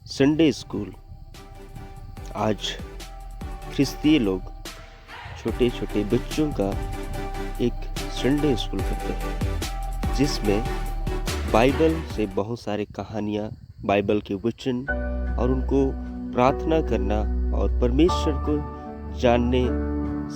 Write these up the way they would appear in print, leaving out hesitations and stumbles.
Sunday school. आज ख्रिस्तीय लोग छोटे छोटे बच्चों का एक संडे स्कूल करते हैं, जिसमें बाइबल से बहुत सारी कहानियाँ, बाइबल के वचन और उनको प्रार्थना करना और परमेश्वर को जानने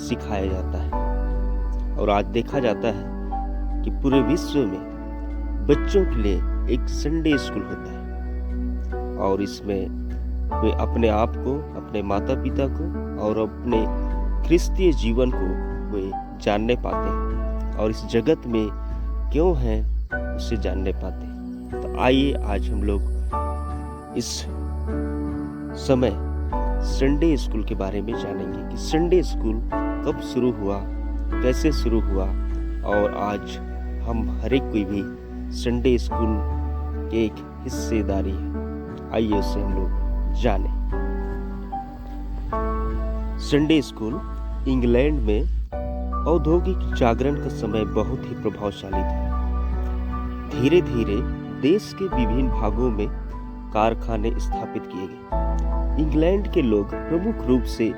सिखाया जाता है। और आज देखा जाता है कि पूरे विश्व में बच्चों के लिए एक संडे स्कूल होता है और इसमें वे अपने आप को, अपने माता पिता को और अपने ख्रिस्तीय जीवन को वे जानने पाते हैं और इस जगत में क्यों हैं उसे जानने पाते हैं। तो आइए आज हम लोग इस समय संडे स्कूल के बारे में जानेंगे कि संडे स्कूल कब शुरू हुआ, कैसे शुरू हुआ और आज हम हर एक कोई भी संडे स्कूल के एक हिस्सेदारी है। आइए उसे हम लोग जानें। संडे स्कूल इंग्लैंड में औद्योगिक जागरण का समय बहुत ही प्रभावशाली था। धीरे धीरे देश के विभिन्न भागों में कारखाने स्थापित किए गए। इंग्लैंड के लोग प्रमुख रूप से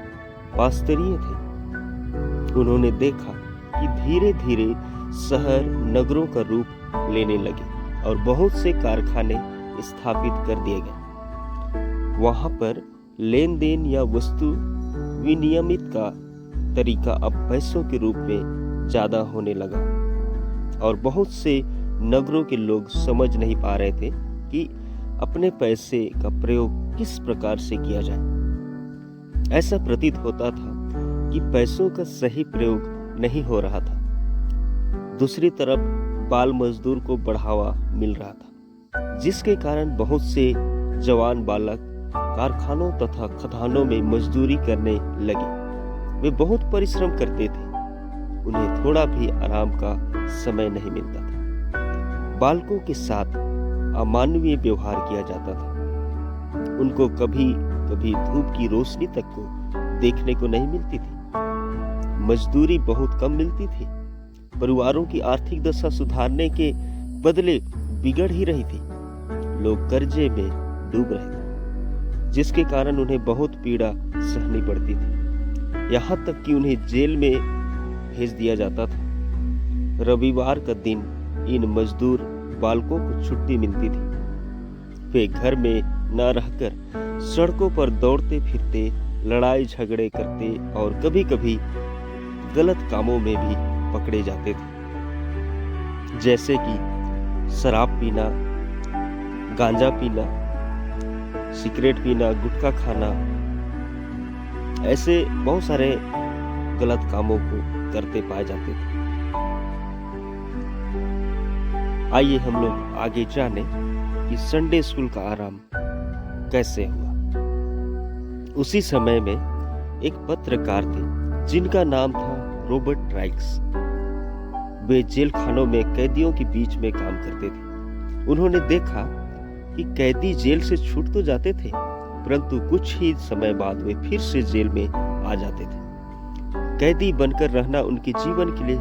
पास्तरीय थे। उन्होंने देखा कि धीरे धीरे शहर नगरों का रूप लेने लगे और बहुत से कारखाने स्थापित कर दिए गए। वहां पर लेन देन या वस्तु विनियमित का तरीका अब पैसों के रूप में ज्यादा होने लगा और बहुत से नगरों के लोग समझ नहीं पा रहे थे कि अपने पैसे का प्रयोग किस प्रकार से किया जाए। ऐसा प्रतीत होता था कि पैसों का सही प्रयोग नहीं हो रहा था। दूसरी तरफ बाल मजदूर को बढ़ावा मिल रहा था, जिसके कारण बहुत से जवान बालक कारखानों तथा खदानों में मजदूरी करने लगे। वे बहुत परिश्रम करते थे, उन्हें थोड़ा भी आराम का समय नहीं मिलता था। बालकों के साथ अमानवीय व्यवहार किया जाता था। उनको कभी कभी धूप की रोशनी तक को देखने को नहीं मिलती थी। मजदूरी बहुत कम मिलती थी। परिवारों की आर्थिक दशा सुधारने के बदले बिगड़ ही रही थी। लोग कर्जे में डूब रहे थे, जिसके कारण उन्हें बहुत पीड़ा सहनी पड़ती थी। यहाँ तक कि उन्हें जेल में भेज दिया जाता था। रविवार का दिन इन मजदूर बालकों को छुट्टी मिलती थी। वे घर में न रहकर सड़कों पर दौड़ते फिरते, लड़ाई झगड़े करते और कभी कभी गलत कामों में भी पकड़े जाते थे, जैसे कि शराब पीना, गांजा पीना, सिगरेट पीना, गुटखा खाना। ऐसे बहुत सारे गलत कामों को करते पाए जाते थे। आइए हम लोग आगे जाने कि संडे स्कूल का आरंभ कैसे हुआ। उसी समय में एक पत्रकार थे जिनका नाम था रॉबर्ट राइक्स। वे जेल खानों में कैदियों के बीच में काम करते थे। उन्होंने देखा कि कैदी जेल से छूट तो जाते थे, परंतु कुछ ही समय बाद वे फिर से जेल में आ जाते थे। कैदी बनकर रहना उनके जीवन के लिए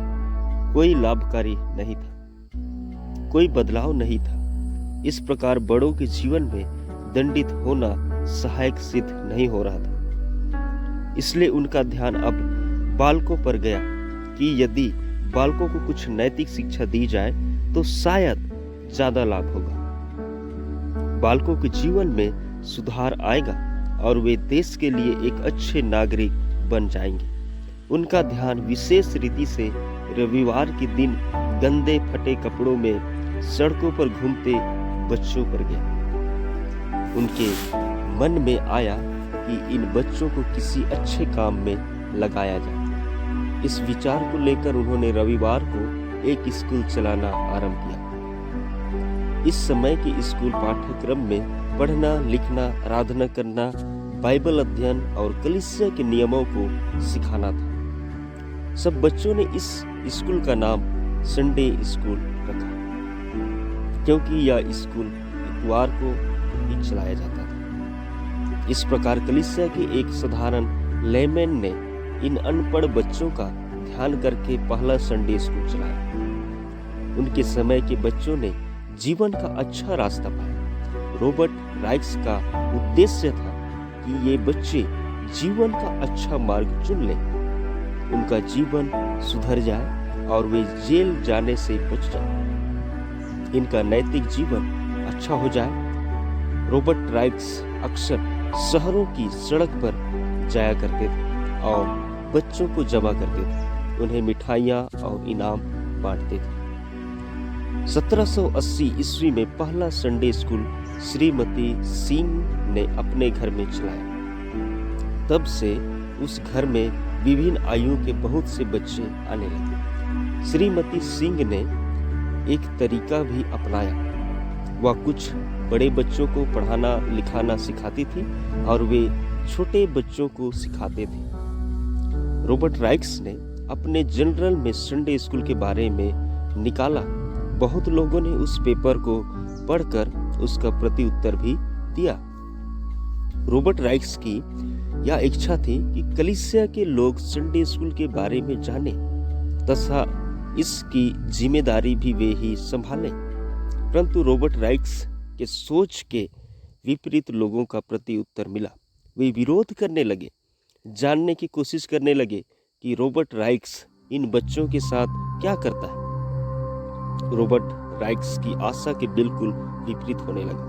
कोई लाभकारी नहीं था, कोई बदलाव नहीं था। इस प्रकार बड़ों के जीवन में दंडित होना सहायक सिद्ध नहीं हो रहा था। इसलिए उनका ध्यान अब बालकों पर गया कि यदि बालकों को कुछ नैतिक शिक्षा दी जाए तो शायद ज्यादा लाभ होगा। बालकों के जीवन में सुधार आएगा और वे देश के लिए एक अच्छे नागरिक बन जाएंगे। उनका ध्यान विशेष रीति से रविवार के दिन गंदे फटे कपड़ों में सड़कों पर घूमते बच्चों पर गया। उनके मन में आया कि इन बच्चों को किसी अच्छे काम में लगाया जाए। इस विचार को लेकर उन्होंने रविवार को एक स्कूल चलाना आरंभ किया। इस समय के स्कूल पाठ्यक्रम में पढ़ना, लिखना, आराधना करना, बाइबल अध्ययन और कलीसिया के नियमों को सिखाना था। सब बच्चों ने इस स्कूल का नाम संडे स्कूल रखा, क्योंकि यह स्कूल इतवार को ही चलाया जाता था। इस प्रकार कलीसिया के एक साधारण लेमैन ने इन अनपढ़ बच्चों का ध्यान करके पहला संडे स्कूल चलाया। उनके समय के बच्चों ने जीवन का अच्छा रास्ता पाया। रॉबर्ट राइक्स का उद्देश्य था कि ये बच्चे जीवन का अच्छा मार्ग चुन लें, उनका जीवन सुधर जाए और वे जेल जाने से बच जाए, इनका नैतिक जीवन अच्छा हो जाए। रॉबर्ट राइक्स अक्सर शहरों की सड़क पर जाया करते थे और बच्चों को जमा करते थे, उन्हें मिठाइयाँ और इनाम बांटते थे। 1780 ईस्वी में पहला संडे स्कूल श्रीमती सिंह ने अपने घर में चलाया। तब से उस घर में विभिन्न आयु के बहुत से बच्चे आने लगे। श्रीमती सिंह ने एक तरीका भी अपनाया। वह कुछ बड़े बच्चों को पढ़ाना लिखाना सिखाती थी और वे छोटे बच्चों को सिखाते थे। रॉबर्ट राइक्स ने अपने जनरल में संडे स्कूल के बारे में निकाला। बहुत लोगों ने उस पेपर को पढ़कर उसका प्रति उत्तर भी दिया। रॉबर्ट राइक्स की यह इच्छा थी कि कलीसिया के लोग संडे स्कूल के बारे में जाने तथा इसकी जिम्मेदारी भी वे ही संभालें। परंतु रॉबर्ट राइक्स के सोच के विपरीत लोगों का प्रति उत्तर मिला। वे विरोध करने लगे, जानने की कोशिश करने लगे कि रॉबर्ट राइक्स इन बच्चों के साथ क्या करता है। रॉबर्ट राइक्स की आशा के बिल्कुल विपरीत होने लगा।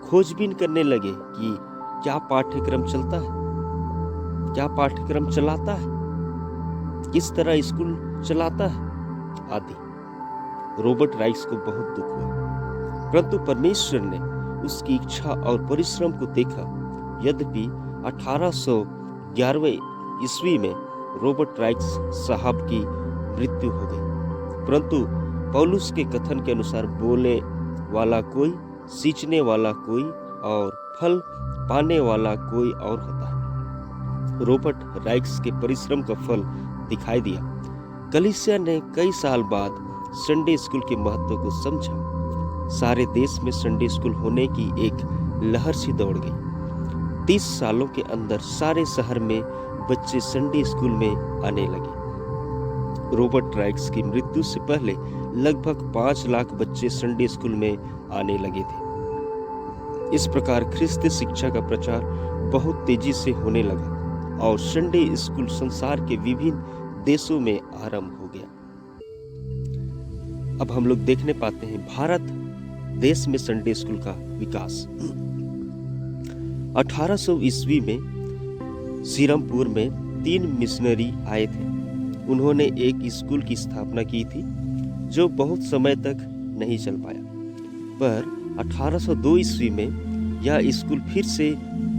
खोजबीन करने लगे कि क्या पाठ्यक्रम चलता है, क्या पाठ्यक्रम चलाता है, किस तरह स्कूल चलाता है आदि। रॉबर्ट राइक्स को बहुत दुख हुआ, परंतु परमेश्वर ने उसकी इच्छा और परिश्रम को देखा। यद्यपि 1811 ईस्वी में रॉबर्ट राइक्स साहब की मृत्यु हो गई, परंतु पौलुस के कथन के अनुसार बोले वाला कोई, सींचने वाला कोई और फल पाने वाला कोई और होता है। रॉबर्ट राइक्स के परिश्रम का फल दिखाई दिया। कलीसिया ने कई साल बाद संडे स्कूल के महत्व को समझा। सारे देश में संडे स्कूल होने की एक लहर सी दौड़ गई। 30 सालों के अंदर सारे शहर में बच्चे संडे स्कूल में आने लगे। रॉबर्ट राइक्स की मृत्यु से पहले लगभग 5 लाख बच्चे संडे स्कूल में आने लगे थे। इस प्रकार ख्रिस्तीय शिक्षा का प्रचार बहुत तेजी से होने लगा और संडे स्कूल संसार के विभिन्न देशों में आरंभ हो गया। अब हम लोग देखने पाते हैं भारत देश में संडे स्कूल का विकास। 1800 ईस्वी में सीरमपुर में 3 मिशनरी आए थे। उन्होंने एक स्कूल की स्थापना की थी जो बहुत समय तक नहीं चल पाया, पर 1802 ईस्वी में यह स्कूल फिर से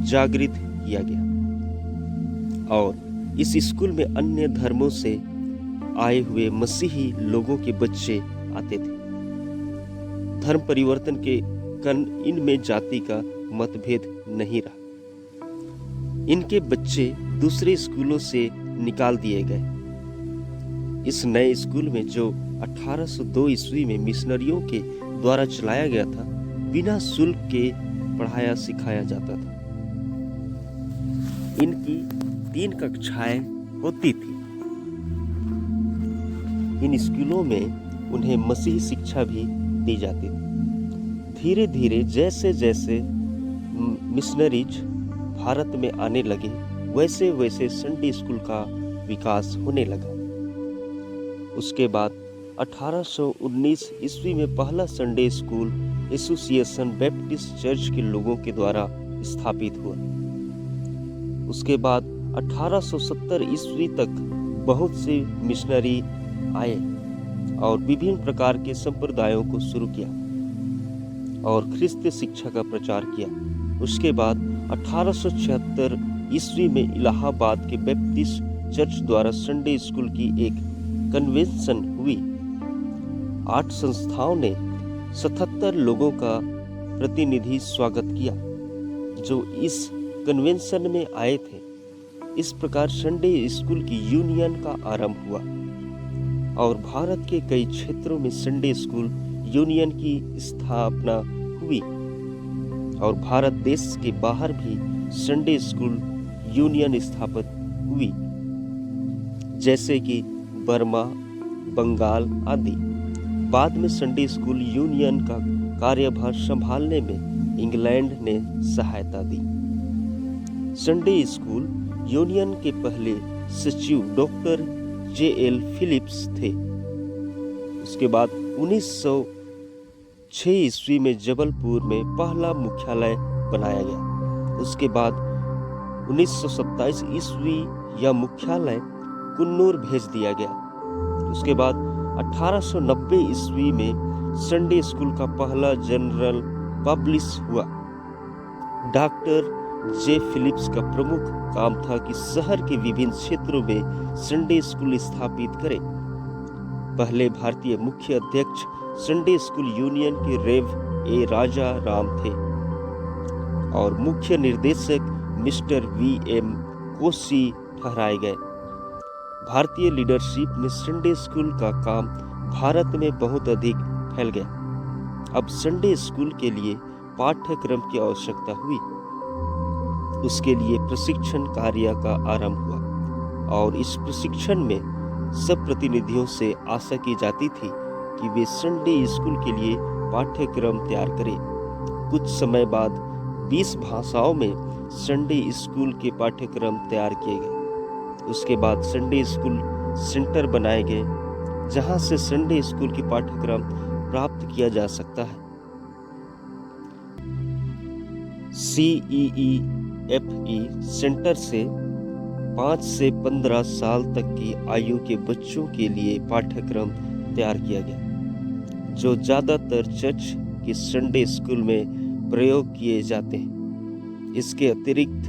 जागृत किया गया और इस स्कूल में अन्य धर्मों से आए हुए मसीही लोगों के बच्चे आते थे। धर्म परिवर्तन के कारण इनमें जाति का मतभेद नहीं रहा। इनके बच्चे दूसरे स्कूलों से निकाल दिए गए। इस नए स्कूल में जो 1802 ईस्वी में मिशनरियों के द्वारा चलाया गया था, बिना शुल्क के पढ़ाया सिखाया जाता था। इनकी 3 कक्षाएं होती थी। इन स्कूलों में उन्हें मसीही शिक्षा भी दी जाती थी। धीरे धीरे जैसे जैसे मिशनरीज भारत में आने लगे, वैसे वैसे संडे स्कूल का विकास होने लगा। उसके बाद 1819 ईस्वी में पहला Sunday school association Baptist church के लोगों के द्वारा स्थापित हुआ। उसके बाद 1870 ईस्वी तक बहुत से मिशनरी आए और विभिन्न प्रकार के संप्रदायों को शुरू किया और ख्रिस्तीय शिक्षा का प्रचार किया। उसके बाद 1876 ईस्वी में इलाहाबाद के बैप्टिस्ट चर्च द्वारा संडे स्कूल की एक कन्वेंशन हुई। 8 संस्थाओं ने 77 लोगों का प्रतिनिधि स्वागत किया जो इस कन्वेंशन में आए थे। इस प्रकार संडे स्कूल की यूनियन का आरंभ हुआ और भारत के कई क्षेत्रों में संडे स्कूल यूनियन की स्थापना हुई और भारत देश के बाहर भी संडे स्कूल यूनियन स्थापित हुई, जैसे कि बर्मा, बंगाल आदि। बाद में संडे स्कूल यूनियन का कार्यभार संभालने में इंग्लैंड ने सहायता दी। संडे स्कूल यूनियन के पहले सचिव डॉक्टर J.L. फिलिप्स थे। उसके बाद 1906 ईस्वी में जबलपुर में पहला मुख्यालय बनाया गया। उसके बाद 1927 ईस्वी यह मुख्यालय कुन्नूर भेज दिया गया। उसके बाद 1890 ईस्वी में संडे स्कूल का पहला जनरल पब्लिश हुआ। Doctor J. फिलिप्स का प्रमुख काम था कि शहर के विभिन्न क्षेत्रों में संडे स्कूल स्थापित करें। पहले भारतीय मुख्य अध्यक्ष संडे स्कूल यूनियन के रेव ए. राजा राम थे और मुख्य निर्देशक मिस्टर V.M. कोसी ठहराए गए। भारतीय लीडरशिप में संडे स्कूल का काम भारत में बहुत अधिक फैल गया। अब संडे स्कूल के लिए पाठ्यक्रम की आवश्यकता हुई। उसके लिए प्रशिक्षण कार्य का आरंभ हुआ और इस प्रशिक्षण में सब प्रतिनिधियों से आशा की जाती थी कि वे संडे स्कूल के लिए पाठ्यक्रम तैयार करें। कुछ समय बाद 20 भाषाओं में संडे स्कूल के पाठ्यक्रम तैयार किए गए। उसके बाद संडे स्कूल सेंटर बनाए गए जहां से संडे स्कूल के पाठ्यक्रम प्राप्त किया जा सकता है। CEEFE सेंटर से 5 से 15 साल तक की आयु के बच्चों के लिए पाठ्यक्रम तैयार किया गया, जो ज्यादातर चर्च के संडे स्कूल में प्रयोग किए जाते हैं। इसके अतिरिक्त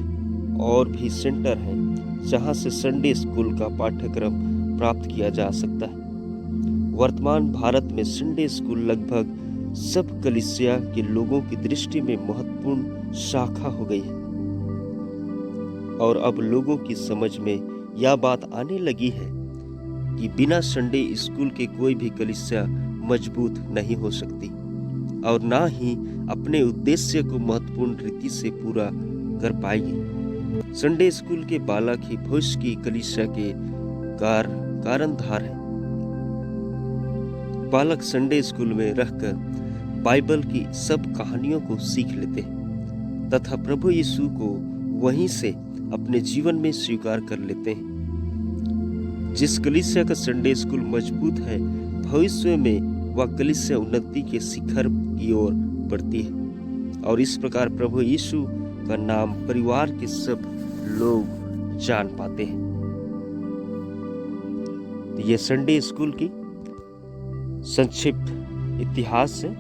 और भी सेंटर हैं जहां से संडे स्कूल का पाठ्यक्रम प्राप्त किया जा सकता है। वर्तमान भारत में संडे स्कूल लगभग सब कलीसिया के लोगों की दृष्टि में महत्वपूर्ण शाखा हो गई है और अब लोगों की समझ में यह बात आने लगी है कि बिना संडे स्कूल के कोई भी कलीसिया मजबूत नहीं हो सकती और ना ही अपने उद्देश्य को महत्वपूर्ण रीति से पूरा कर पाएगी। संडे स्कूल के बालक ही भविष्य की कलीसिया के कारणधार है। बालक संडे स्कूल में रहकर बाइबल की सब कहानियों को सीख लेते हैं तथा प्रभु यीशु को वहीं से अपने जीवन में स्वीकार कर लेते हैं। जिस कलीसिया का संडे स्कूल मजबूत है, भविष्य में वह कलीसिया उन्नति के शिखर की ओर बढ़ती है और इस प्रकार प्रभु यीशु का नाम परिवार के सब लोग जान पाते हैं। तो ये संडे स्कूल की संक्षिप्त इतिहास है।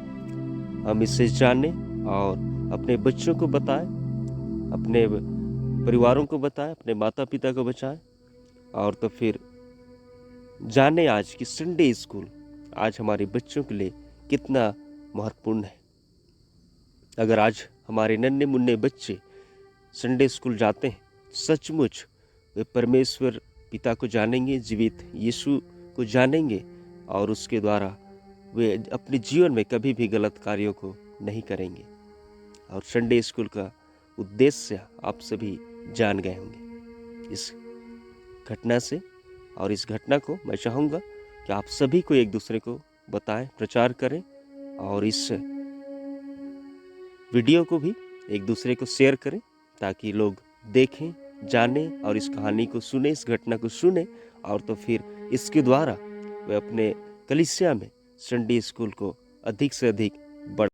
हम इसे जानें और अपने बच्चों को बताएं, अपने परिवारों को बताएं, अपने माता पिता को बचाएं और तो फिर जानें आज कि संडे स्कूल आज हमारे बच्चों के लिए कितना महत्वपूर्ण है। अगर आज हमारे नन्हे मुन्ने बच्चे संडे स्कूल जाते हैं, सचमुच वे परमेश्वर पिता को जानेंगे, जीवित यीशु को जानेंगे और उसके द्वारा वे अपने जीवन में कभी भी गलत कार्यों को नहीं करेंगे। और संडे स्कूल का उद्देश्य आप सभी जान गए होंगे इस घटना से। और इस घटना को मैं चाहूँगा कि आप सभी को एक दूसरे को बताएं, प्रचार करें और इस वीडियो को भी एक दूसरे को शेयर करें ताकि लोग देखें, जानें और इस कहानी को सुने, इस घटना को सुने और तो फिर इसके द्वारा वे अपने कलीसिया में संडे स्कूल को अधिक से अधिक बढ़ा